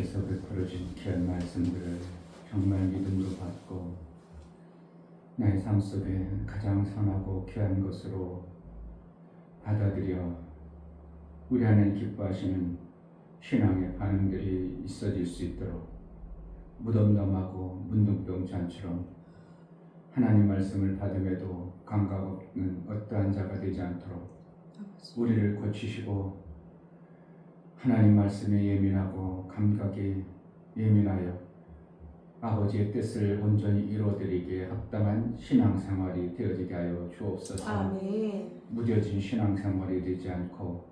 하나님께서 베풀어준 귀한 말씀들을 정말 믿음으로 받고 나의 삶 속에 가장 선하고 귀한 것으로 받아들여 우리 안에 기뻐하시는 신앙의 반응들이 있어질 수 있도록 무덤덤하고 문둥병잔처럼 하나님 말씀을 받음에도 감각 없는 어떠한 자가 되지 않도록 우리를 고치시고 하나님 말씀에 예민하고 감각이 예민하여 아버지의 뜻을 온전히 이루어드리기에 합당한 신앙생활이 되어지게 하여 주옵소서. 아멘. 무뎌진 신앙생활이 되지 않고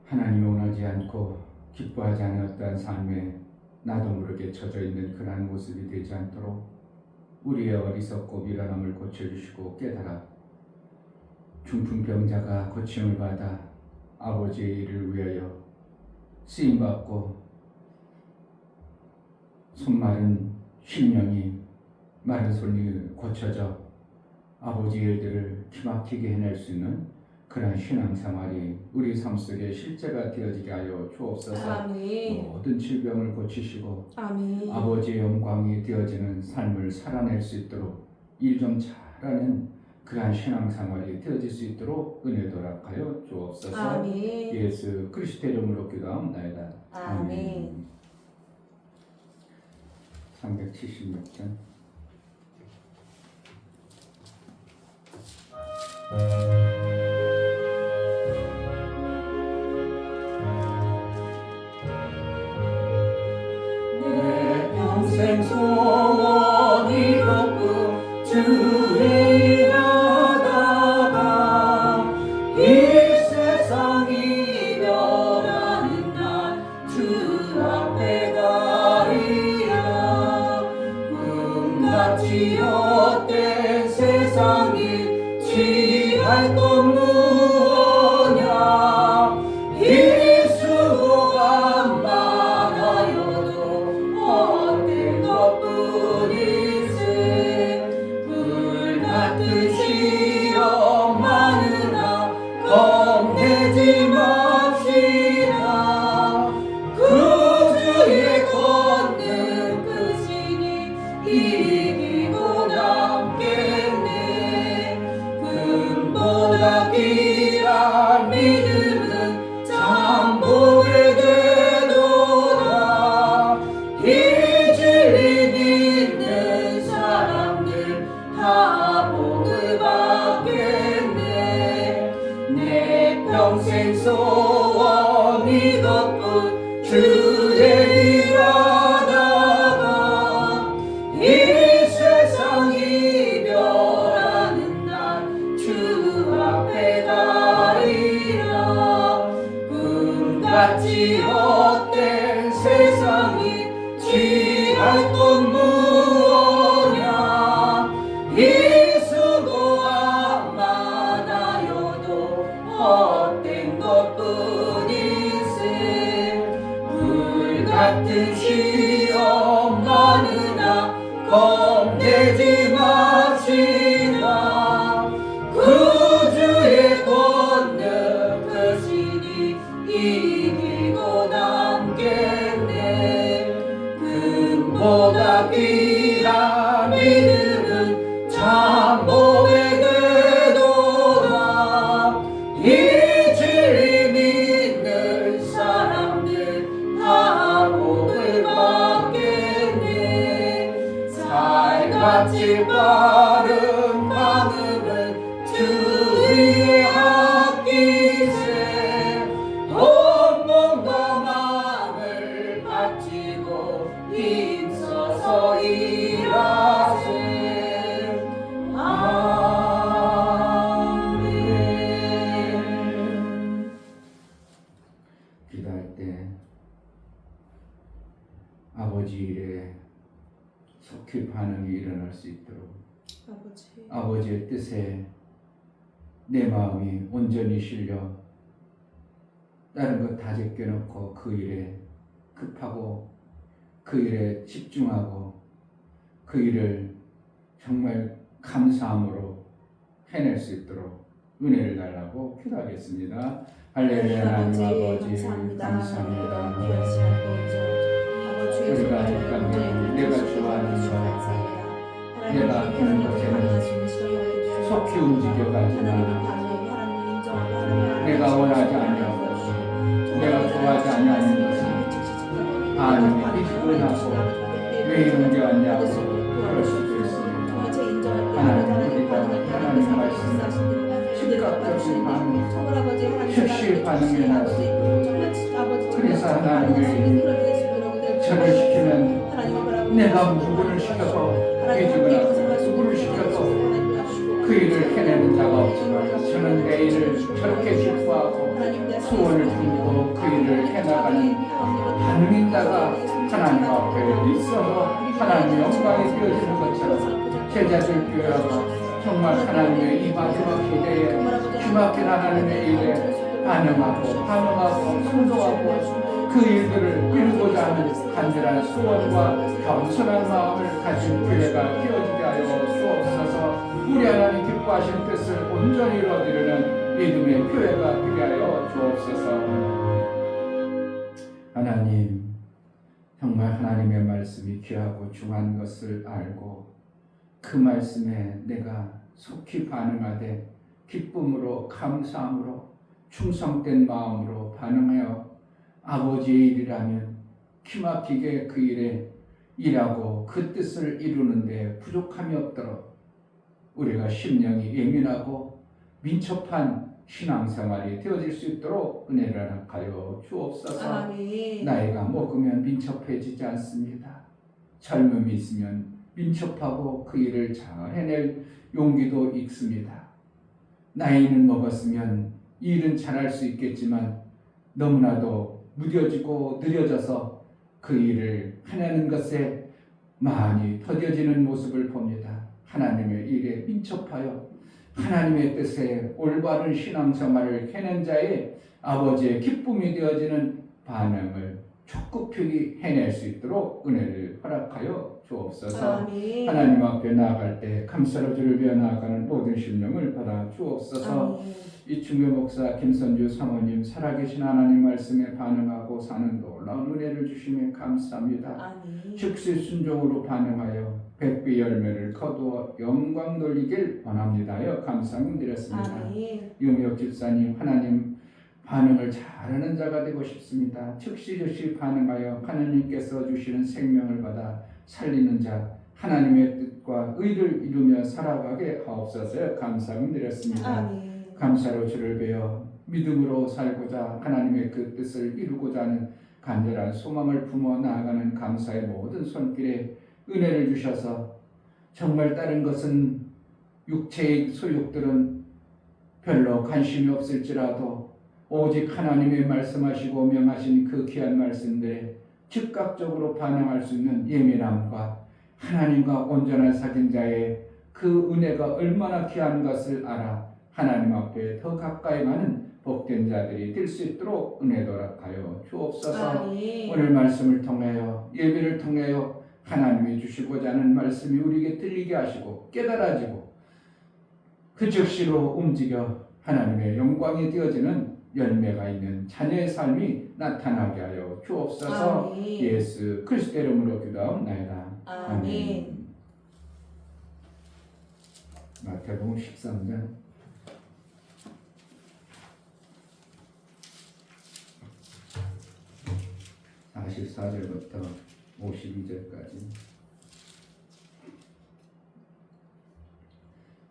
하나님이 원하지 않고 기뻐하지 않은 어떠한 삶에 나도 모르게 젖어 있는 그러한 모습이 되지 않도록 우리의 어리석고 미련함을 고쳐주시고 깨달아 중풍병자가 고침을 받아 아버지의 일을 위하여 쓰임받고 손마른 심령이 마른 손이 고쳐져 아버지의 일들을 기막히게 해낼 수 있는 그런 신앙생활이 우리 삶 속에 실제가 되어지게 하여 주옵소서. 아멘. 모든 질병을 고치시고 아멘. 아버지의 영광이 되어지는 삶을 살아낼 수 있도록 일 좀 잘하는 그러한 신앙생활이 되어질 수 있도록 은혜 도락하여 주옵소서. 아멘. 예수 그리스도의 이름으로 기도하옵나이다. 아멘. 376장. 내 평생 소원이 걷고 주의 일하다가 이 세상 이별하는 날 주 앞에 가리라. 꿈같이 헛된 세상이 취할 것 무엇냐. 이 수고가 많아요도 헛된 것뿐일세. 불같은 시험 많으나 겁내지 맙시다. 구주의 걷는 그 신이 이기고 남겠네. 금보다 귀한 믿음은 잠보게 되도다. 이 진리 믿는 사람들 다 복을 받겠네. 내 평생 소원 이것뿐 주의 일하다가 이 세상 이별하는 날 주 앞에 가리라. 꿈같이 헛된 세상이 취할 것 무엇냐. 이 수고가 많아요도 헛된 것뿐일세. 불같은 시험 많으나 겁내지 맙시다. 구주의 걷는 그 신이 이기고 남겠네. 금보다 귀한 믿음은 잠보게 되도다. 이 진리 믿는 사람들 다 복을 받겠네. 살같이 빠른 방음은 주의 합기세. 온 몸과 마음을 바치고 힘써서 일하세. 아멘. 기도할 때 아버지 일에 속히 반응이 일어날 수 있도록 아버지. 아버지의 뜻에 내 마음이 온전히 실려 다른 것 다 제껴놓고 그 일에 급하고 그 일에 집중하고 그 일을 정말 감사함으로 해낼 수 있도록 은혜를 달라고 기도하겠습니다. 할렐루야 하나님 아버지 감사합니다. 감사합니다. 아버지 우리가 잠깐 내가 좋아하는 것 내가 하는 것에는 속히 움직여가지만 내가 원하지 아니하고 내가 좋아하지 아니하는 것은 반응이 미지근하고 왜 이런 게 왔냐고 그럴 수도 있습니다. 하나님 우리가 하나님 말씀 즉각적인 반응 즉시 반응해 나서 그래서 하나님을 저를 시키면 내가 누구를 시켜서 해주거나 누구를 시켜서 그 일을 해내는 자가 없지만 저는 내 일을 저렇게 기뻐하고 소원을 품고 그 일을 해나가는 반응인 자가 하나님 앞에 있어서 하나님의 영광이 되어지는 것처럼 제자들 교회가 정말 하나님의 이 마지막 시대에 주막힌 하나님의 일에 반응하고 순종하고 그 일들을 이루고자 하는 간절한 소원과 겸손한 마음을 가진 교회가 되어지게 하여 주옵소서. 우리 하나님 기뻐하신 뜻을 온전히 이루어드리는 믿음의 교회가 되게 하여 주옵소서. 하나님 정말 하나님의 말씀이 귀하고 중요한 것을 알고 그 말씀에 내가 속히 반응하되 기쁨으로 감사함으로 충성된 마음으로 반응하여 아버지의 일이라면 기막히게 그 일에 일하고 그 뜻을 이루는데 부족함이 없도록 우리가 심령이 예민하고 민첩한 신앙생활이 되어질 수 있도록 은혜를 허락하여 주옵소서. 아멘. 나이가 먹으면 민첩해지지 않습니다. 젊음이 있으면 민첩하고 그 일을 잘 해낼 용기도 있습니다. 나이는 먹었으면 일은 잘할 수 있겠지만 너무나도 무뎌지고 느려져서 그 일을 해내는 것에 많이 더뎌지는 모습을 봅니다. 하나님의 일에 민첩하여 하나님의 뜻에 올바른 신앙생활을 해낸 자의 아버지의 기쁨이 되어지는 반응을 촉구표기 해낼 수 있도록 은혜를 허락하여 주옵소서. 아멘. 하나님 앞에 나아갈 때 감사로 주를 위하여 나아가는 모든 심령을 받아 주옵소서. 아멘. 이충교 목사 김선주 사모님 살아계신 하나님 말씀에 반응하고 사는 놀라운 은혜를 주시며 감사합니다. 아멘. 즉시 순종으로 반응하여 백비 열매를 거두어 영광 돌리길 원합니다요. 감사드렸습니다. 아멘. 용역 집사님 하나님 반응을 잘하는 자가 되고 싶습니다. 즉시 반응하여 하나님께서 주시는 생명을 받아 살리는 자 하나님의 뜻과 의를 이루며 살아가게 하옵소서. 감사드렸습니다. 아멘. 감사로 주를 배워 믿음으로 살고자 하나님의 그 뜻을 이루고자 하는 간절한 소망을 품어 나아가는 감사의 모든 손길에 은혜를 주셔서 정말 다른 것은 육체의 소욕들은 별로 관심이 없을지라도 오직 하나님의 말씀하시고 명하신 그 귀한 말씀들에 즉각적으로 반응할 수 있는 예민함과 하나님과 온전한 사귐자의 그 은혜가 얼마나 귀한 것을 알아 하나님 앞에 더 가까이 가는 복된 자들이 될 수 있도록 은혜도 허락하여 주옵소서. 아멘. 오늘 말씀을 통하여 예배를 통하여 하나님이 주시고자 하는 말씀이 우리에게 들리게 하시고 깨달아지고 그 즉시로 움직여 하나님의 영광이 되어지는 열매가 있는 자녀의 삶이 나타나게 하여 주옵소서. 아멘. 예수 그리스도 이름으로 기도하옵나이다. 아멘. 마태복음 13장 44절부터 52절까지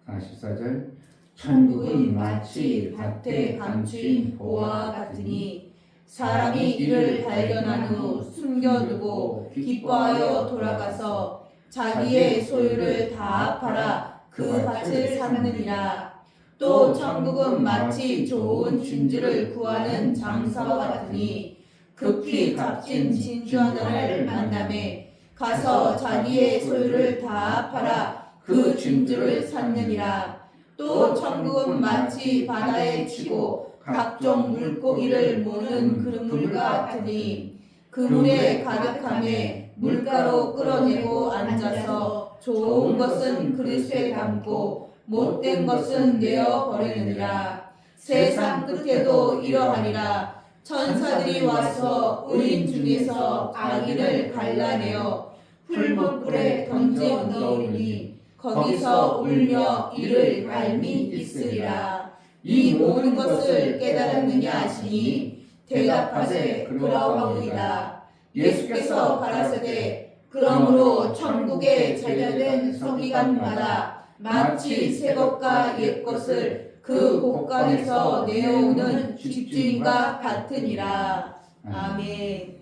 44절 천국은 마치 밭에 감추인 보와 같으니 사람이 이를 발견한 후 숨겨두고 기뻐하여 돌아가서 자기의 소유를 다 팔아 그 밭을 샀느니라. 또 천국은 마치 좋은 진주를 구하는 장사와 같으니 급히 값진 진주 하나를 만나매 가서 자기의 소유를 다 팔아 그 진주를 샀느니라. 또 천국은 마치 바다에 치고 각종 물고기를 모는 그물과 같으니 그물에 가득함에 물가로 끌어내고 앉아서 좋은 것은 그릇에 담고 못된 것은 내어 버리느니라. 세상 끝에도 이러하리라. 천사들이 와서 의인 중에서 악인을 갈라내어 풀무불에 던져 넣으니 거기서 울며 이를 갈미 있으리라. 이 모든 것을 깨달았느냐 하시니 대답하되 그러하오이다. 예수께서 가라사대 그러므로 천국에 제자된 서기관마다 마치 새 것과 옛 것을 그 곳간에서 내어오는 집주인과 같으니라. 아멘.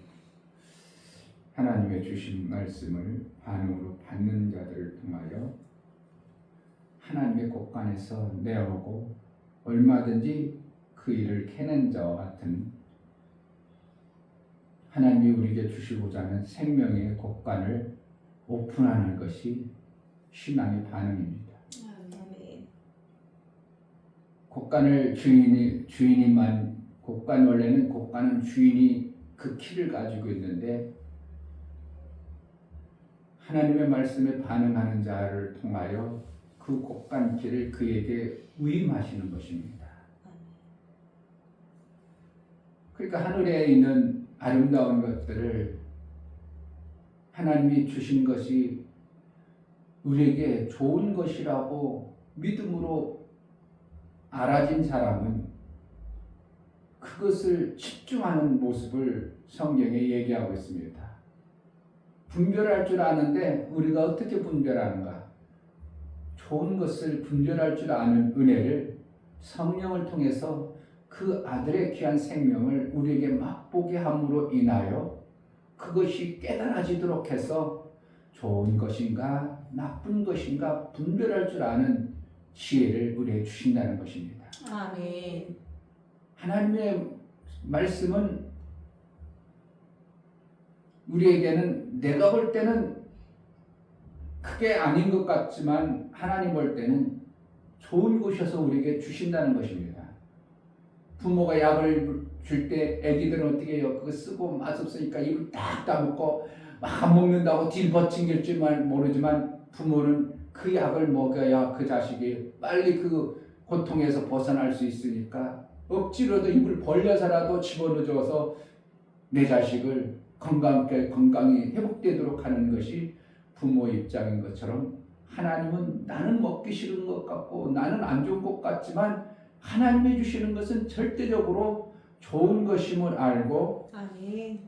하나님의 주신 말씀을 반응으로 받는 자들을 통하여 하나님의 곳간에서 내어오고 얼마든지 그 일을 캐낸 자와 같은 하나님이 우리에게 주시고자 하는 생명의 곳간을 오픈하는 것이 신앙의 반응입니다. 아멘. 곳간을 곳간 원래는 곳간은 주인이 그 키를 가지고 있는데 하나님의 말씀에 반응하는 자를 통하여 그 곳간 키를 그에게 위임하시는 것입니다. 그러니까 하늘에 있는 아름다운 것들을 하나님이 주신 것이 우리에게 좋은 것이라고 믿음으로 알아진 사람은 그것을 집중하는 모습을 성경에 얘기하고 있습니다. 분별할 줄 아는데 우리가 어떻게 분별하는가? 좋은 것을 분별할 줄 아는 은혜를 성령을 통해서 그 아들의 귀한 생명을 우리에게 맛보게 함으로 인하여 그것이 깨달아지도록 해서 좋은 것인가 나쁜 것인가 분별할 줄 아는 지혜를 우리에게 주신다는 것입니다. 아멘. 하나님의 말씀은 우리에게는 내가 볼 때는 크게 아닌 것 같지만 하나님 볼 때는 좋은 것이어서 우리에게 주신다는 것입니다. 부모가 약을 줄 때 애기들은 어떻게 해요? 그거 쓰고 맛없으니까 입을 딱 다물고 막 먹는다고 뒷버팅길지만 모르지만 부모는 그 약을 먹여야 그 자식이 빨리 그 고통에서 벗어날 수 있으니까 억지로도 입을 벌려서라도 집어넣어서 내 자식을 건강히 회복되도록 하는 것이 부모 입장인 것처럼 하나님은 나는 먹기 싫은 것 같고 나는 안 좋은 것 같지만 하나님이 주시는 것은 절대적으로 좋은 것임을 알고 아멘.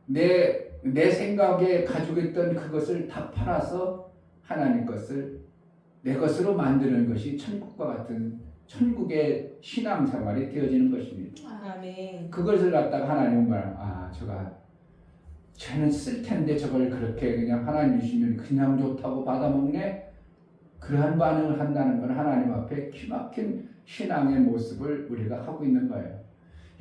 내 생각에 가지고 있던 그것을 다 팔아서 하나님 것을 내 것으로 만드는 것이 천국과 같은 천국의 신앙생활이 되어지는 것입니다. 아멘. 그것을 갖다가 하나님은 쟤는 쓸 텐데 저걸 그렇게 그냥 하나님 주시면 그냥 좋다고 받아먹네? 그러한 반응을 한다는 건 하나님 앞에 기막힌 신앙의 모습을 우리가 하고 있는 거예요.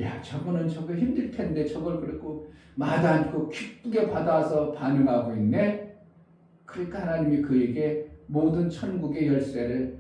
야, 저거는 저거 힘들 텐데 저걸 그렇고 마다 않고 기쁘게 받아서 반응하고 있네? 그러니까 하나님이 그에게 모든 천국의 열쇠를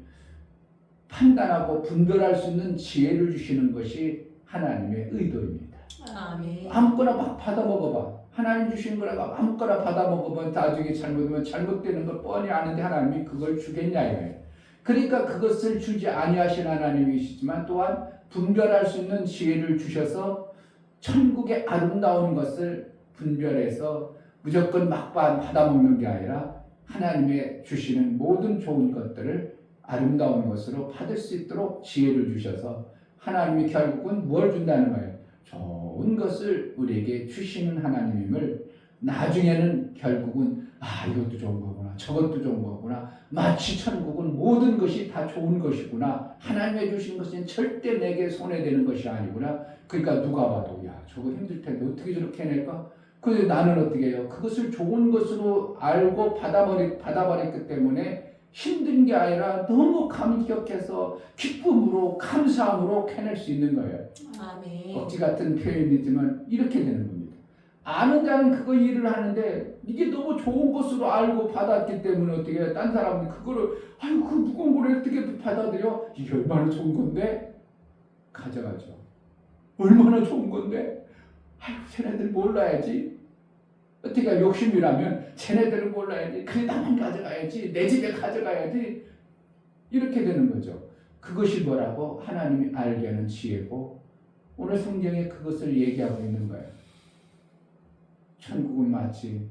판단하고 분별할 수 있는 지혜를 주시는 것이 하나님의 의도입니다. 아멘. 아무거나 막 받아 먹어봐. 하나님 주신 거라고 아무거나 받아 먹으면 나중에 잘못하면 잘못되는 걸 뻔히 아는데 하나님이 그걸 주겠냐 이거예요. 그러니까 그것을 주지 아니하신 하나님이시지만 또한 분별할 수 있는 지혜를 주셔서 천국의 아름다운 것을 분별해서 무조건 막 받아 먹는 게 아니라 하나님의 주시는 모든 좋은 것들을 아름다운 것으로 받을 수 있도록 지혜를 주셔서 하나님이 결국은 뭘 준다는 거예요? 좋은 것을 우리에게 주시는 하나님임을 나중에는 결국은 이것도 좋은 거구나 저것도 좋은 거구나 마치 천국은 모든 것이 다 좋은 것이구나 하나님이 주신 것은 절대 내게 손해되는 것이 아니구나. 그러니까 누가 봐도 야 저거 힘들 텐데 어떻게 저렇게 해낼까? 근데 나는 어떻게 해요? 그것을 좋은 것으로 알고 받아버렸기 때문에 힘든 게 아니라 너무 감격해서 기쁨으로 감사함으로 캐낼 수 있는 거예요. 아멘. 억지 같은 표현이지만 이렇게 되는 겁니다. 아는 자는 그거 일을 하는데 이게 너무 좋은 것으로 알고 받았기 때문에 어떻게 해요? 딴 사람은 그거를 아유 그 무거운 걸 어떻게 받아들여? 이게 얼마나 좋은 건데? 가져가죠. 얼마나 좋은 건데? 아유 쟤네들 몰라야지. 어떻게 욕심이라면 쟤네들은 몰라야지. 그래 나만 가져가야지. 내 집에 가져가야지. 이렇게 되는 거죠. 그것이 뭐라고? 하나님이 알게 하는 지혜고 오늘 성경에 그것을 얘기하고 있는 거예요. 천국은 마치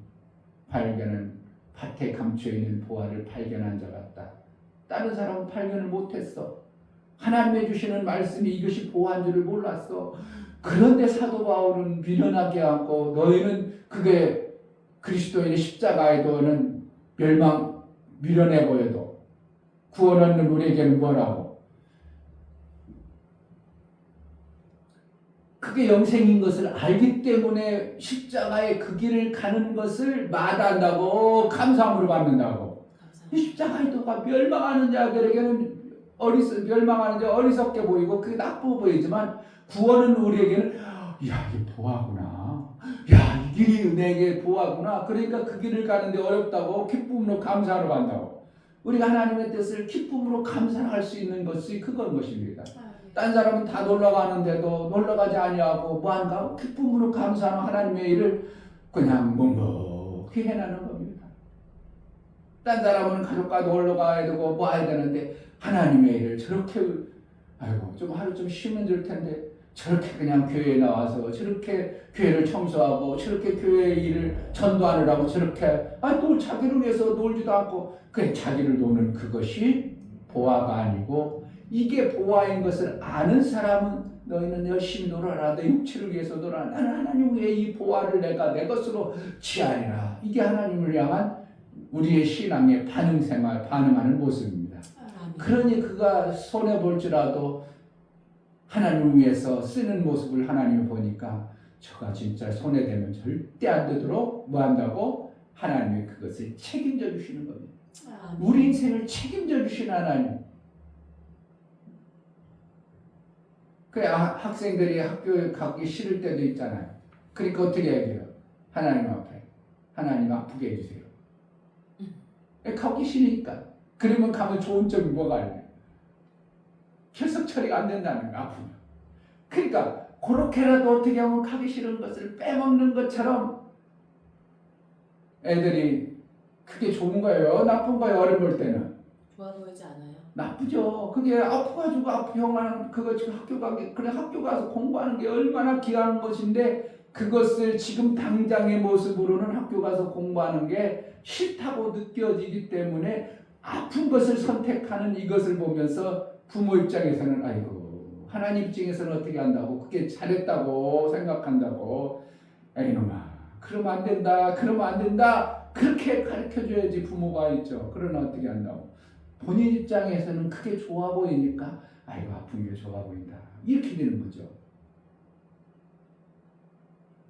발견한 밭에 감춰있는 보화를 발견한 자 같다. 다른 사람은 발견을 못했어. 하나님의 주시는 말씀이 이것이 보화인 줄을 몰랐어. 그런데 사도 바울은 미련하게 하고 너희는 그게 그리스도인의 십자가에도는 미련해 보여도 구원 얻는 우리에게는 뭐라고? 그게 영생인 것을 알기 때문에 십자가의 그 길을 가는 것을 마다한다고 감사함으로 받는다고. 이 십자가의도가 멸망하는 자들에게는 멸망하는 자 어리석게 보이고 그게 나쁘 보이지만 구원은 우리에게는 야 이게 보화구나. 야 이 길이 내게 보화구나. 그러니까 그 길을 가는데 어렵다고 기쁨으로 감사하러 간다고. 우리가 하나님의 뜻을 기쁨으로 감사할 수 있는 것이 그건 것입니다. 딴 사람은 다 놀러 가는데도 놀러 가지 아니하고 뭐한가 기쁨으로 감사하는 하나님의 일을 그냥 멍멍히 해나는 겁니다. 딴 사람은 가족과 놀러 가야 되고 뭐 해야 되는데 하나님의 일을 저렇게 아이고 좀 하루 좀 쉬면 될 텐데 저렇게 그냥 교회에 나와서 저렇게 교회를 청소하고 저렇게 교회 일을 전도하느라고 저렇게 또 자기를 위해서 놀지도 않고 그냥 자기를 노는 그것이 보화가 아니고 이게 보화인 것을 아는 사람은 너희는 열심히 놀아라. 내 육체를 위해서 놀아라. 나는 하나님 위해 이 보화를 내가 내 것으로 취하리라. 이게 하나님을 향한 우리의 신앙의 반응하는 모습입니다. 그러니 그가 손해볼지라도 하나님을 위해서 쓰는 모습을 하나님이 보니까 저가 진짜 손해되면 절대 안 되도록 뭐 한다고? 하나님이 그것을 책임져 주시는 겁니다. 우리 인생을 책임져 주시는 하나님. 그래 학생들이 학교에 가기 싫을 때도 있잖아요. 그러니까 어떻게 얘기해요? 하나님 앞에 하나님 아프게 해주세요. 가기 싫으니까. 그러면 가면 좋은 점이 뭐가 있나요? 결석 처리가 안 된다는 거 아프면. 그러니까 그렇게라도 어떻게 하면 가기 싫은 것을 빼먹는 것처럼 애들이 그게 좋은 거예요? 나쁜 거예요? 어른 볼 때는? 좋아 보이지 않아요? 나쁘죠. 그게 아파가지고 병하는 그거 지금 학교 가기 그래 학교 가서 공부하는 게 얼마나 귀한 것인데 그것을 지금 당장의 모습으로는 학교 가서 공부하는 게 싫다고 느껴지기 때문에 아픈 것을 선택하는 이것을 보면서 부모 입장에서는 아이고 하나님 입장에서는 어떻게 한다고 그게 잘했다고 생각한다고 이놈아 그러면 안 된다 그러면 안 된다 그렇게 가르쳐줘야지 부모가 있죠. 그러나 어떻게 한다고 본인 입장에서는 그게 좋아 보이니까 아이고 아픈 게 좋아 보인다 이렇게 되는 거죠.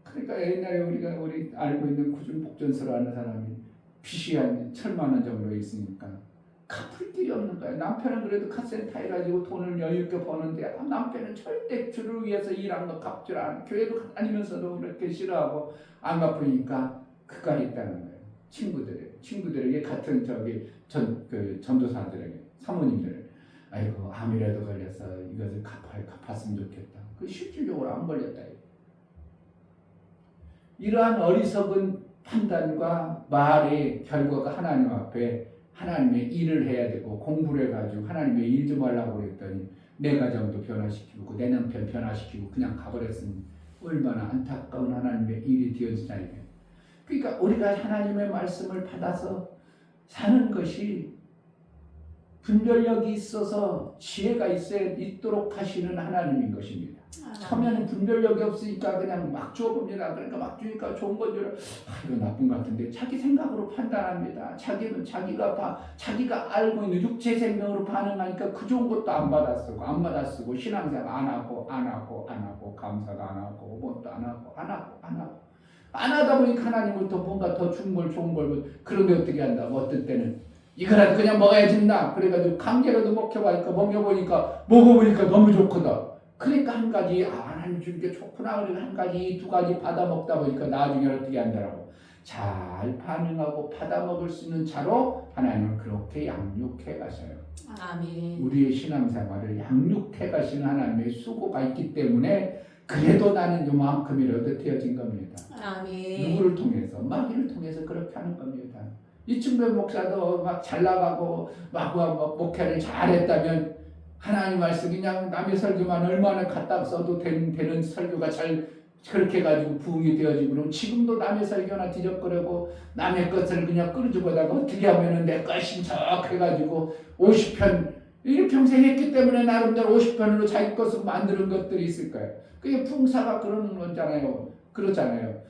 그러니까 옛날에 우리 알고 있는 구준복전서로 하는 사람이 빚이 한 1,000만 원 정도 있으니까 갚을 길이 없는 거야. 남편은 그래도 카센터 해가지고 돈을 여유있게 버는데 남편은 절대 주를 위해서 일한 거 갚질 않아. 교회도 다니면서도 그렇게 싫어하고 안 갚으니까 그가 있다는 거예요. 친구들에게 같은 전도사들에게 사모님들 아이고 암이라도 걸려서 이것을 갚았으면 좋겠다. 그 실질적으로 안 걸렸다. 이러한 어리석은 판단과 말의 결과가 하나님 앞에 하나님의 일을 해야 되고 공부를 해가지고 하나님의 일 좀 하려고 그랬더니 내 가정도 변화시키고 내 남편 변화시키고 그냥 가버렸으니 얼마나 안타까운 하나님의 일이 되어지냐 이게. 그러니까 우리가 하나님의 말씀을 받아서 사는 것이 분별력이 있어서 지혜가 있도록 하시는 하나님인 것입니다. 처음에는 분별력이 없으니까 그냥 막 주어봅니다. 그러니까 막 주니까 좋은 건 줄 이거 나쁜 것 같은데 자기 생각으로 판단합니다. 자기가 알고 있는 육체 생명으로 반응하니까 그 좋은 것도 안 받아 쓰고 신앙생활 안 하고 감사도 안 하고 뭣도 안 하다 보니까 하나님부터 뭔가 더 좋은 걸 그런데 어떻게 한다? 어떤 때는 이거라도 그냥 먹어야지 나 그래가지고 강제로도 먹여보니까 너무 좋거든. 그러니까 한 가지 하나님 준 게 좋구나. 그러니까 한 가지 두 가지 받아 먹다 보니까 나중에 어떻게 한다라고 잘 반응하고 받아 먹을 수 있는 자로 하나님은 그렇게 양육해 가셔요. 아멘. 우리의 신앙생활을 양육해 가시는 하나님의 수고가 있기 때문에 그래도 나는 요만큼이라도 되어진 겁니다. 아멘. 누구를 통해서? 마귀를 통해서 그렇게 하는 겁니다. 이충배 목사도 막 잘 나가고 막 목회를 잘했다면 하나님 말씀 그냥 남의 설교만 얼마나 갖다 써도 되는 설교가 잘 그렇게 해가지고 부흥이 되어지고 그럼 지금도 남의 설교나 뒤적거리고 남의 것을 그냥 끌어주고다가 어떻게 하면은 내 것인 척 해가지고 50편 일 평생 했기 때문에 나름대로 50편으로 자기 것을 만드는 것들이 있을 거예요. 그게 부흥사가 그러는 거잖아요. 그렇잖아요.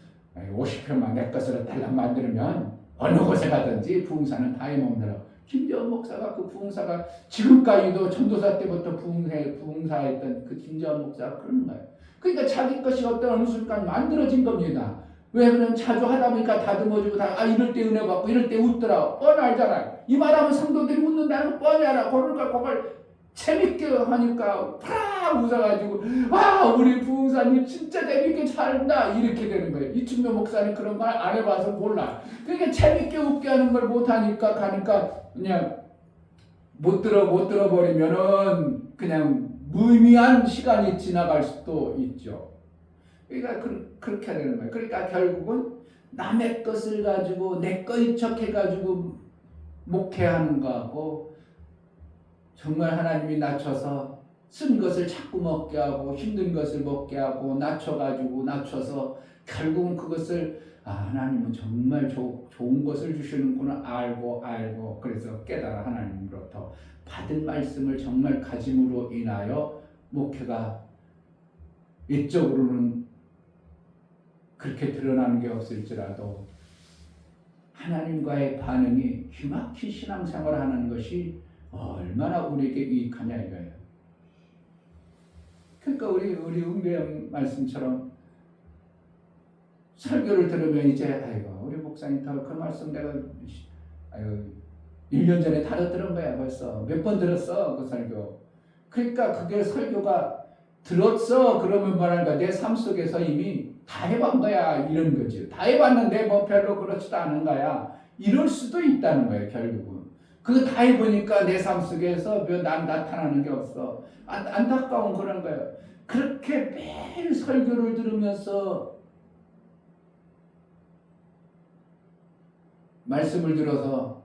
50편만 내 것으로 달랑 만들면 어느 곳에 가든지 부흥사는 다 해먹느라. 김재원 목사가 그 부흥사가 지금까지도 전도사 때부터 부흥사했던 그 김재원 목사가 그러는 거예요. 그러니까 자기 것이 어느 순간 만들어진 겁니다. 왜 그러면 자주 하다 보니까 다듬어지고 이럴 때 은혜 받고 이럴 때 웃더라. 뻔히 알잖아요. 이 말하면 성도들이 웃는다는 거 뻔히 알아. 그걸 재밌게 하니까 팍 웃어가지고 우리 부흥사님 진짜 재밌게 살다 이렇게 되는 거예요. 이춘묘 목사님 그런 말 안 해봐서 몰라. 그러니까 재밌게 웃게 하는 걸 못하니까 가니까 그냥 못 들어버리면은 그냥 무의미한 시간이 지나갈 수도 있죠. 그러니까 그렇게 되는 거예요. 그러니까 결국은 남의 것을 가지고 내 거인 척 해가지고 목회하는 거하고 정말 하나님이 낮춰서 쓴 것을 자꾸 먹게 하고 힘든 것을 먹게 하고 낮춰서 결국은 그것을 하나님은 정말 좋은 것을 주시는구나 알고 그래서 깨달아 하나님으로부터 받은 말씀을 정말 가짐으로 인하여 목회가 일적으로는 그렇게 드러나는 게 없을지라도 하나님과의 반응이 기막힌 신앙생활을 하는 것이 얼마나 우리에게 유익하냐 이거예요. 그러니까 우리 은배영 말씀처럼 설교를 들으면 이제 우리 목사님 그 말씀 내가 1년 전에 다 들은 거야 벌써 몇 번 들었어 그 설교. 그러니까 그게 설교가 들었어 그러면 뭐랄까 내 삶 속에서 이미 다 해본 거야 이런 거지. 다 해봤는데 뭐 별로 그렇지도 않은 거야 이럴 수도 있다는 거예요. 결국은 그거 다 해보니까 내 삶 속에서 난 나타나는 게 없어. 안타까운 그런 거예요. 그렇게 매일 설교를 들으면서 말씀을 들어서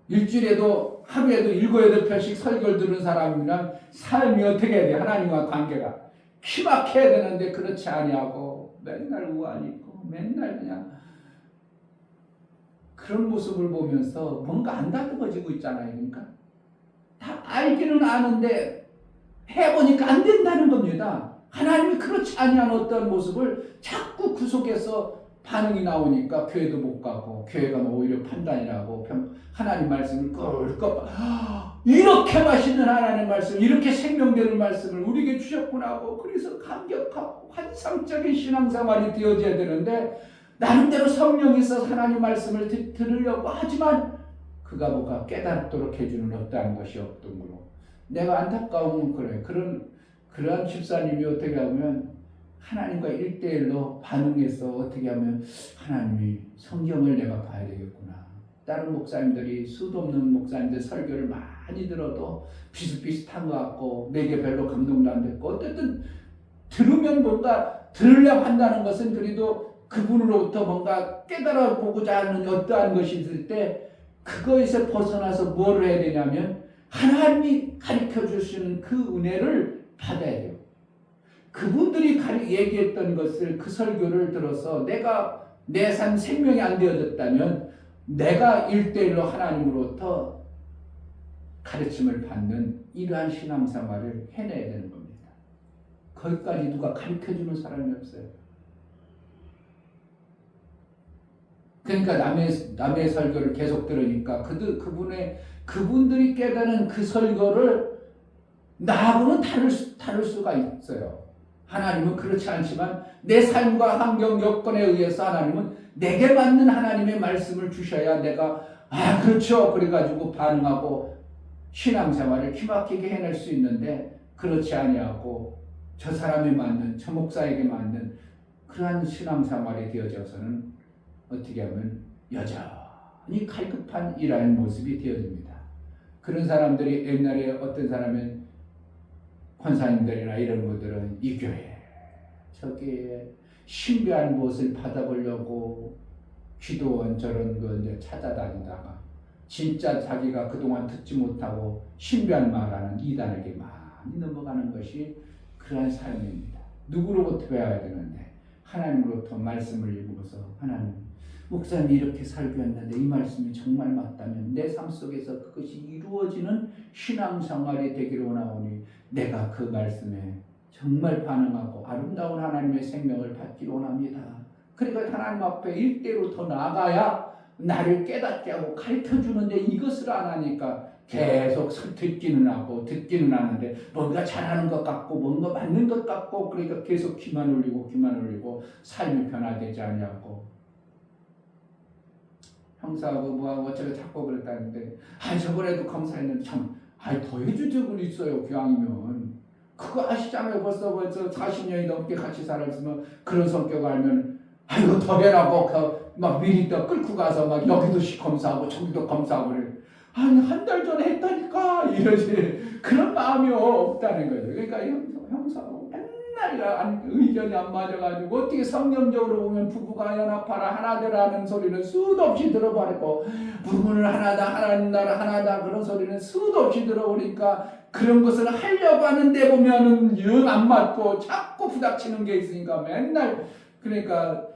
일주일에도 하루에도 7, 8편씩 설교를 들은 사람이랑 삶이 어떻게 해야 돼? 하나님과 관계가 키막혀야 되는데 그렇지 아니하고 맨날 우환이 있고 맨날 그냥 그런 모습을 보면서 뭔가 안 다듬어지고 있잖아요. 그러니까 다 알기는 아는데 해보니까 안 된다는 겁니다. 하나님이 그렇지 아니한 어떤 모습을 자꾸 그 속에서 반응이 나오니까 교회도 못 가고 교회가 오히려 판단이라고 하나님 말씀을 꿀꺽 이렇게 맛있는 하나님 말씀 이렇게 생명되는 말씀을 우리에게 주셨구나 하고 그래서 감격하고 환상적인 신앙생활이 되어져야 되는데 나름대로 성령이 있어서 하나님 말씀을 들으려고 하지만 그가 뭐가 깨닫도록 해주는 어떠한 것이 없던구로 내가 안타까운 건 그래. 그런 집사님이 어떻게 하면 하나님과 1대1로 반응해서 어떻게 하면 하나님이 성경을 내가 봐야 되겠구나. 다른 목사님들이 수도 없는 목사님들 설교를 많이 들어도 비슷비슷한 것 같고 내게 별로 감동도 안 됐고 어쨌든 들으면 뭔가 들으려고 한다는 것은 그래도 그분으로부터 뭔가 깨달아 보고자 하는 어떠한 것이 있을 때 그거에서 벗어나서 뭘 해야 되냐면 하나님이 가르쳐 주시는 그 은혜를 받아야 돼요. 그분들이 얘기했던 것을 그 설교를 들어서 내가 내 삶 생명이 안 되어졌다면 내가 1대1로 하나님으로부터 가르침을 받는 이러한 신앙생활을 해내야 되는 겁니다. 거기까지 누가 가르쳐주는 사람이 없어요. 그러니까 남의 설교를 계속 들으니까 그분들이 깨달은 그 설교를 나하고는 다를 수가 있어요. 하나님은 그렇지 않지만 내 삶과 환경 여건에 의해서 하나님은 내게 맞는 하나님의 말씀을 주셔야 내가 그렇죠 그래가지고 반응하고 신앙생활을 기막히게 해낼 수 있는데 그렇지 아니하고 저 사람에 맞는 저 목사에게 맞는 그러한 신앙생활이 되어져서는 어떻게 하면 여전히 갈급한 이러한 모습이 되어집니다. 그런 사람들이 옛날에 어떤 사람은 권사님들이나 이런 분들은 이 교회 저기에 신비한 무엇을 받아보려고 기도원 저런 거 이제 찾아다니다가 진짜 자기가 그동안 듣지 못하고 신비한 말하는 이단에게 많이 넘어가는 것이 그러한 삶입니다. 누구로부터 배워야 되는데 하나님으로부터 말씀을 읽으면서 하나님 목사님이 이렇게 살고 했는데 이 말씀이 정말 맞다면 내 삶 속에서 그것이 이루어지는 신앙생활이 되기를 원하오니 내가 그 말씀에 정말 반응하고 아름다운 하나님의 생명을 받기를 원합니다. 그러니까 하나님 앞에 일대로 더 나아가야 나를 깨닫게 하고 가르쳐주는데 이것을 안 하니까 계속 듣기는 하고 듣기는 하는데 뭔가 잘하는 것 같고 뭔가 맞는 것 같고 그러니까 계속 귀만 올리고 삶이 변화되지 않냐고. 형사하고 뭐하고 어쩌고 자꾸 그랬다는데 저번에도 검사했는데 더 해주죠. 그 있어요. 교황이면 그거 아시잖아요. 벌써 40년이 넘게 같이 살았으면 그런 성격 알면 더 해라고 막 미리 또 끌고 가서 막 여기도 검사하고 저기도 검사하고 그래. 한 달 전에 했다니까 이러지. 그런 마음이 없다는 거죠. 그러니까 형사하고 맨날 의견이 안 맞아가지고 어떻게 성경적으로 보면 부부가 연합하라 하나 되라는 소리는 수도 없이 들어버리고 부부는 하나다 하나님 나라 하나다 그런 소리는 수도 없이 들어보니까 그런 것을 하려고 하는데 보면은 영 안 맞고 자꾸 부닥치는 게 있으니까 맨날 그러니까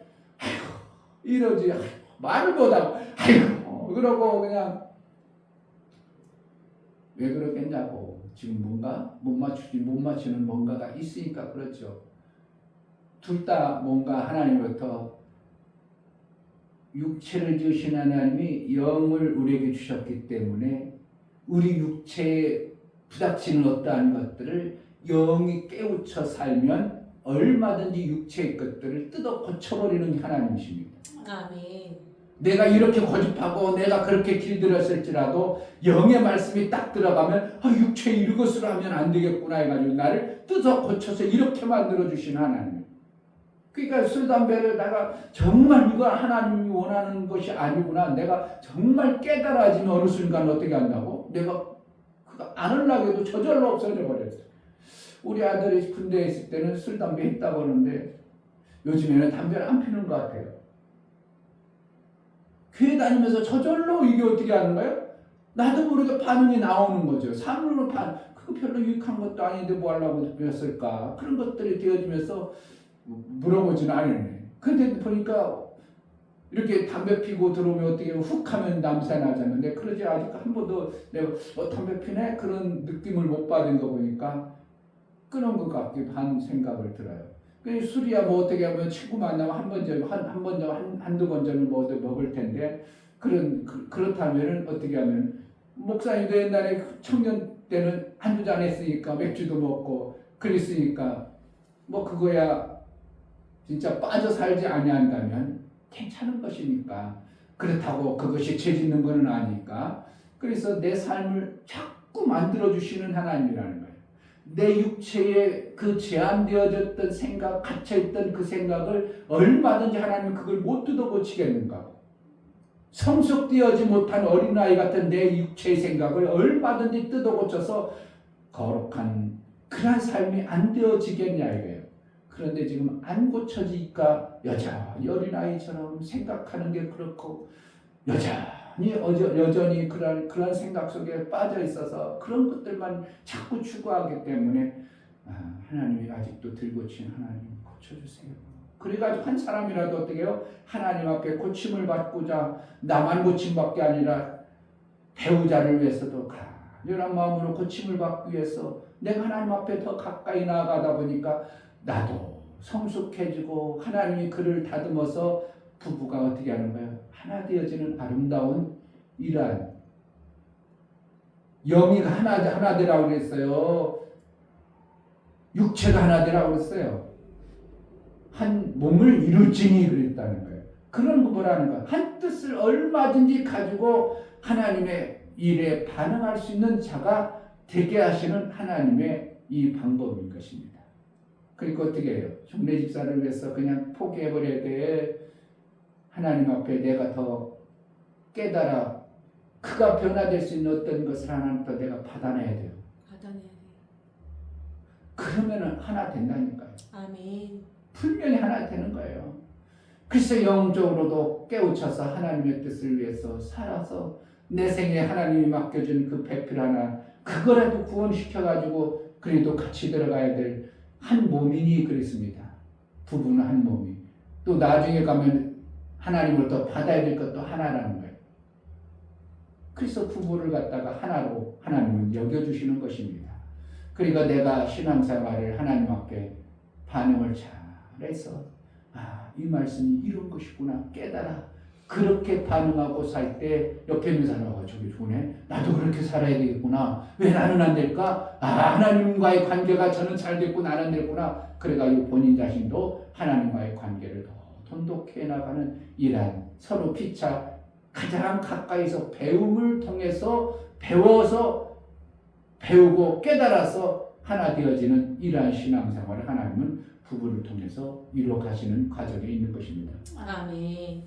이러지 말을 못하고 그러고 그냥 왜 그러겠냐고. 지금 뭔가 못 맞추는 뭔가가 있으니까 그렇죠. 둘 다 뭔가 하나님으로부터 육체를 지으신 하나님이 영을 우리에게 주셨기 때문에 우리 육체에 부닥치는 어떠한 것들을 영이 깨우쳐 살면 얼마든지 육체의 것들을 뜯어 고쳐버리는 하나님이십니다. 아멘. 내가 이렇게 고집하고 내가 그렇게 길들였을지라도 영의 말씀이 딱 들어가면 육체에 이것으로 하면 안 되겠구나 해가지고 나를 뜯어 고쳐서 이렇게 만들어주신 하나님. 그러니까 술, 담배를 내가 정말 이거 하나님이 원하는 것이 아니구나. 내가 정말 깨달아지면 어느 순간 어떻게 한다고? 내가 그거 안 하려고 해도 저절로 없어져 버렸어요. 우리 아들이 군대에 있을 때는 술, 담배 했다고 하는데 요즘에는 담배를 안 피는 것 같아요. 교회 다니면서 저절로 이게 어떻게 하는 거예요? 나도 모르게 반응이 나오는 거죠. 삶으로 그거 별로 유익한 것도 아닌데 뭐 하려고 배웠을까? 그런 것들이 되어지면서 물어보지는 않았네. 근데 보니까 이렇게 담배 피고 들어오면 어떻게 훅 하면 냄새 나잖아요. 근데 그러지 아직 한 번도 내가 담배 피네? 그런 느낌을 못 받은 거 보니까 끊은 것 같기도 한 생각을 들어요. 술이야 뭐 어떻게 하면 친구 만나면 한두 번 전을 먹을 텐데 그렇다면은 어떻게 하면 목사님도 옛날에 청년 때는 한두 잔 했으니까 맥주도 먹고 그랬으니까 뭐 그거야 진짜 빠져 살지 아니한다면 괜찮은 것이니까 그렇다고 그것이 죄 짓는 것은 아니니까 그래서 내 삶을 자꾸 만들어 주시는 하나님이라는 거예요. 내 육체에 그 제한되어졌던 생각, 갇혀있던 그 생각을 얼마든지 하나님은 그걸 못 뜯어 고치겠는가. 성숙되어지 못한 어린아이 같은 내 육체의 생각을 얼마든지 뜯어 고쳐서 거룩한 그런 삶이 안 되어지겠냐 이거예요. 그런데 지금 안 고쳐지니까 여전히 어린아이처럼 생각하는 게 그렇고 여전히 그런 생각 속에 빠져 있어서 그런 것들만 자꾸 추구하기 때문에 하나님이 아직도 들고친 하나님 고쳐주세요. 그래가지고 한 사람이라도 어떻게 해요? 하나님 앞에 고침을 받고자 나만 고침받게 아니라 배우자를 위해서도 간절한 마음으로 고침을 받기 위해서 내가 하나님 앞에 더 가까이 나아가다 보니까 나도 성숙해지고 하나님이 그를 다듬어서 부부가 어떻게 하는 거예요? 하나 되어지는 아름다운 이러한 영이 하나 되라고 그랬어요. 육체가 하나 되라고 그랬어요. 한 몸을 이룰지니 그랬다는 거예요. 그런 거 뭐라는 거야? 한 뜻을 얼마든지 가지고 하나님의 일에 반응할 수 있는 자가 되게 하시는 하나님의 이 방법인 것입니다. 그러니까 어떻게 해요? 종래 집사를 위해서 그냥 포기해버려야 돼. 하나님 앞에 내가 더 깨달아 그가 변화될 수 있는 어떤 것을 하나님부터 내가 받아내야 돼요. 받아내야 돼요. 그러면은 하나 된다니까요. 아멘. 분명히 하나 되는 거예요. 그래서 영적으로도 깨우쳐서 하나님의 뜻을 위해서 살아서 내 생에 하나님이 맡겨준 그 배필 하나 그거라도 구원시켜가지고 그래도 같이 들어가야 될 한 몸이니 그랬습니다. 부부는 한 몸이. 또 나중에 가면 하나님을 더 받아야 될 것도 하나라는 거예요. 그래서 부부를 갖다가 하나로 하나님은 여겨주시는 것입니다. 그러니까 내가 신앙생활을 하나님 앞에 반응을 잘해서 이 말씀이 이런 것이구나 깨달아 그렇게 반응하고 살 때 옆에 있는 사람과 저기 좋네 나도 그렇게 살아야 되겠구나 왜 나는 안 될까 하나님과의 관계가 저는 잘 됐고 나는 안 됐구나 그래가지고 본인 자신도 하나님과의 관계를 더 돈독해 나가는 이러한 서로 피차 가장 가까이서 배움을 통해서 배워서 배우고 깨달아서 하나 되어지는 이러한 신앙생활을 하나님은 부부를 통해서 이루어 가시는 과정에 있는 것입니다. 아멘.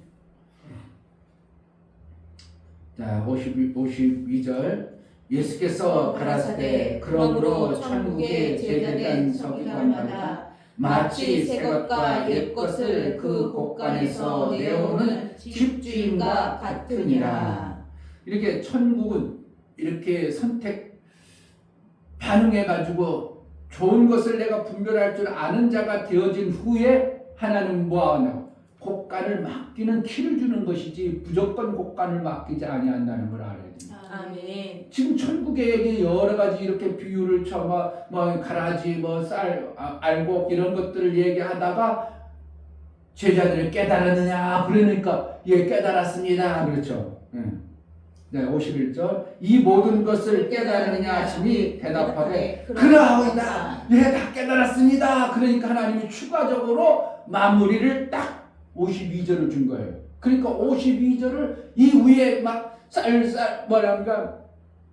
자, 52절 예수께서 가라사대 그러므로 천국에 제대된 서기관마다 마치 새것과 옛것을 그 곳간에서 내어오는 집주인과 같으니라. 이렇게 천국은 이렇게 선택 반응해가지고 좋은 것을 내가 분별할 줄 아는 자가 되어진 후에 하나님 뭐하냐 곳간을 맡기는 키를 주는 것이지 무조건 곳간을 맡기지 아니한다는 걸 알아야 됩니다. 아멘. 지금 천국에 여러 가지 이렇게 비유를 쳐 뭐 가라지 쌀 알곡 이런 것들을 얘기하다가 제자들이 깨달았느냐 그러니까 예 깨달았습니다 그렇죠. 네 51절 이 모든 것을 깨달았느냐 하시니 대답하되 그러하오이다 예 다 깨달았습니다. 그러니까 하나님이 추가적으로 마무리를 딱 52절을 준 거예요. 그러니까 52절을 이 위에 막 쌀 뭐랍니까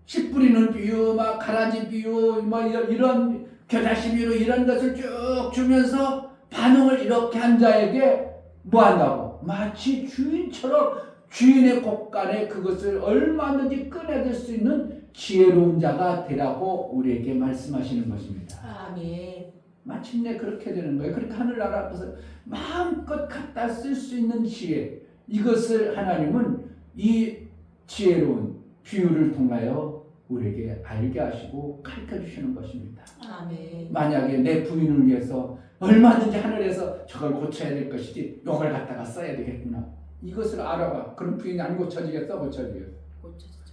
씨 뿌리는 비유 막 가라지 비유 뭐 이런 겨자씨 비유 이런 것을 쭉 주면서 반응을 이렇게 한 자에게 뭐 한다고 마치 주인처럼 주인의 곳간에 그것을 얼마든지 꺼내들 수 있는 지혜로운 자가 되라고 우리에게 말씀하시는 것입니다. 아멘. 마침내 그렇게 되는 거예요. 그러니까 하늘나라 앞에서 마음껏 갖다 쓸 수 있는 지혜 이것을 하나님은 이 지혜로운 비유를 통하여 우리에게 알게 하시고 가르쳐 주시는 것입니다. 아멘. 만약에 내 부인을 위해서 얼마든지 하늘에서 저걸 고쳐야 될 것이지 이걸 갖다가 써야 되겠구나 이것을 알아봐. 그럼 부인이 안 고쳐지겠어? 고쳐지겠어?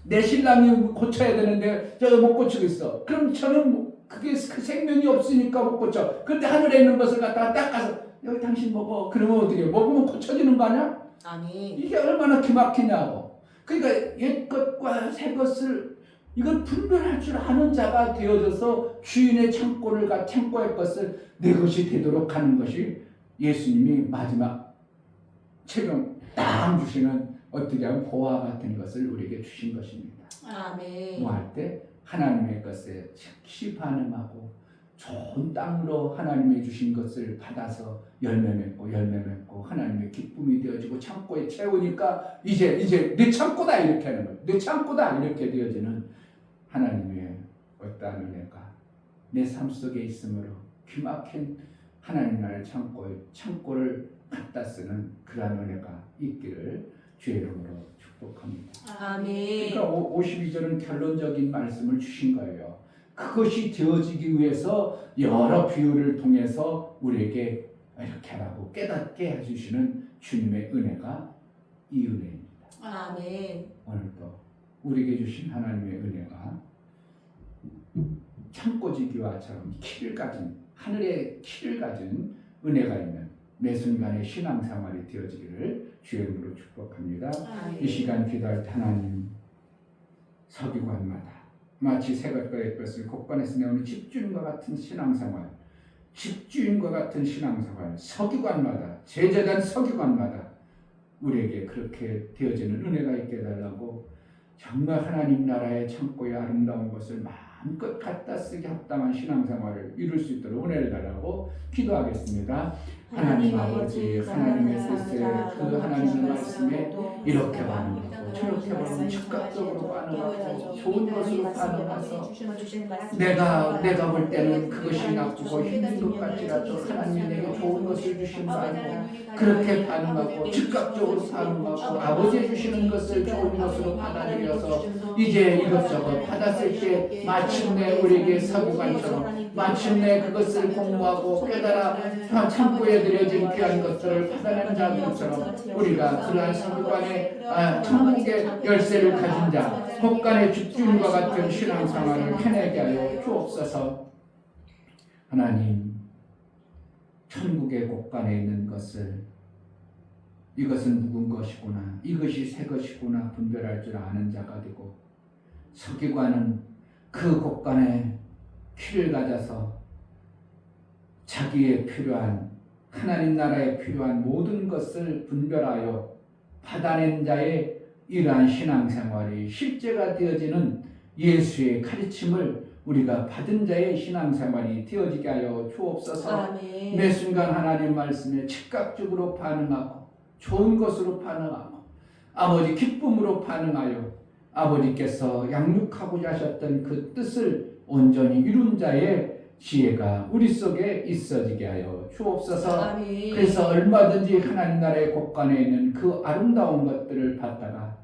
내 신랑이 고쳐야 되는데 저거 못 고치고 있어. 그럼 저는 그게 그 생명이 없으니까 못 고쳐. 그런데 하늘에 있는 것을 갖다가 닦아서 여기 당신 먹어. 그러면 어떻게 먹으면 고쳐지는 거 아니야? 아멘. 이게 얼마나 기막히냐고. 그러니까 옛것과 새것을 이걸 분별할 줄 아는 자가 되어져서 주인의 창고의 것을 내 것이 되도록 하는 것이 예수님이 마지막 최종 딱 주시는 어떻게 하면 보화 같은 것을 우리에게 주신 것입니다. 아멘. 뭐 할 때 하나님의 것에 즉시 반응하고 좋은 땅으로 하나님이 주신 것을 받아서 열매 맺고 하나님의 기쁨이 되어지고 창고에 채우니까 이제 내 창고다 이렇게 하는 거예요. 내 창고다 이렇게 되어지는 하나님의 어떠한 은혜가 내 삶 속에 있으므로 기막힌 하나님 나라의 창고를 갖다 쓰는 그러한 은혜가 있기를 주의 이름으로 축복합니다. 아멘. 그러니까 52절은 결론적인 말씀을 주신 거예요. 그것이 되어지기 위해서 여러 비유를 통해서 우리에게 이렇게 하라고 깨닫게 해주시는 주님의 은혜가 이 은혜입니다. 아멘. 오늘도 우리에게 주신 하나님의 은혜가 창고지기와처럼 키를 가진 하늘의 키를 가진 은혜가 있는 매 순간의 신앙생활이 되어지기를 주의 이름으로 축복합니다. 아멘. 이 시간 기도할 때 하나님 서기관마다 마치 새것과 옛것을 곳간에서 내오는 집주인과 같은 신앙생활 서기관마다 제재된 서기관마다 우리에게 그렇게 되어지는 은혜가 있게 해달라고 정말 하나님 나라의 창고의 아름다운 것을 마음껏 갖다 쓰기 합당한 신앙생활을 이룰 수 있도록 은혜를 달라고 기도하겠습니다. 하나님 아버지 하나님의 뜻에 그 하나님의 말씀에 이렇게 반응하고 저렇게 반응하고 즉각적으로 반응하고 좋은 것으로 반응해서 내가 볼 때는 그것이 나쁘고 힘든 것 같지라도 하나님이 내게 좋은 좋은 것을 주신 거 아니고 그렇게 반응하고 즉각적으로 반응하고 아버지 주시는 것을 좋은 것으로 받아들여서 이제 이것저것 받았을 때 마침내 우리에게 서기관처럼 마침내 그것을 공부하고 깨달아 창고에 들여진 귀한 것들을 받아낸 자들처럼 우리가 그러한 서기관의 천국의 열쇠를 가진 자 곡간의 집주인과 같은 신앙생활을 해내게 하여 주옵소서. 하나님, 천국의 곡간에 있는 것을 이것은 묵은 것이구나, 이것이 새 것이구나 분별할 줄 아는 자가 되고, 서기관은 그 곡간에 키를 가져서 자기의 필요한 하나님 나라에 필요한 모든 것을 분별하여 받아낸 자의 이러한 신앙생활이 실제가 되어지는 예수의 가르침을 우리가 받은 자의 신앙생활이 되어지게 하여 주옵소서. 아멘. 매 순간 하나님 말씀에 즉각적으로 반응하고 좋은 것으로 반응하고 아버지 기쁨으로 반응하여 아버지께서 양육하고자 하셨던 그 뜻을 온전히 이룬 자의 지혜가 우리 속에 있어지게 하여 주옵소서. 아멘. 그래서 얼마든지 하나님 나라의 곳간에 있는 그 아름다운 것들을 받다가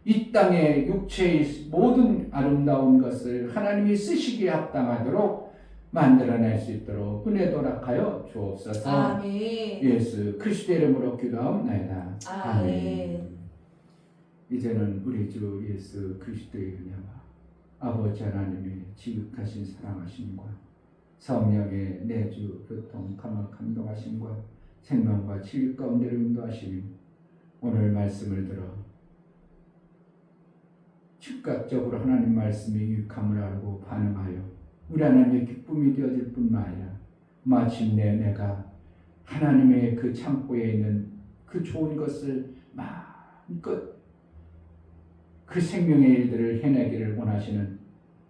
이 땅의 육체의 모든 아름다운 것을 하나님이 쓰시기에 합당하도록 만들어낼 수 있도록 은혜 도락하여 주옵소서. 아멘. 예수 그리스도의 이름으로 기도하옵나이다. 아멘. 이제는 우리 주 예수 그리스도의 은혜와 아버지 하나님의 지극하신 사랑하심과 성령의 내주 교통 감동하심과 생명과 치유 가운데로 인도하시며 오늘 말씀을 들어 즉각적으로 하나님 말씀의 유익함을 알고 반응하여 우리 하나님의 기쁨이 되어질 뿐만 아니라 마침내 내가 하나님의 그 창고에 있는 그 좋은 것을 마음껏 그 생명의 일들을 해내기를 원하시는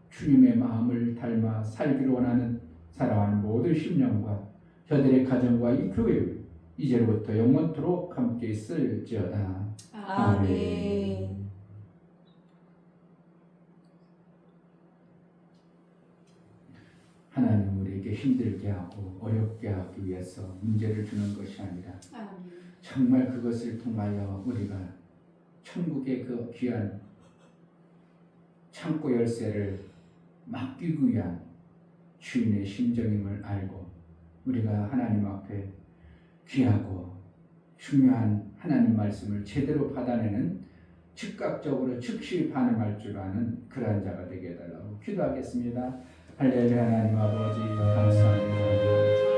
주님의 마음을 닮아 살기를 원하는 사랑하는 모든 심령과 저들의 가정과 이 교회 이제로부터 영원토록 함께 있을지어다. 아멘. 하나님 우리에게 힘들게 하고 어렵게 하기 위해서 문제를 주는 것이 아니라 정말 그것을 통하여 우리가 천국의 그 귀한 창고 열쇠를 맡기기 위한 주인의 심정임을 알고 우리가 하나님 앞에 귀하고 중요한 하나님 말씀을 제대로 받아내는 즉각적으로 즉시 반응할 줄 아는 그러한 자가 되게 해달라고 기도하겠습니다. 할렐루야. 하나님 아버지 감사합니다.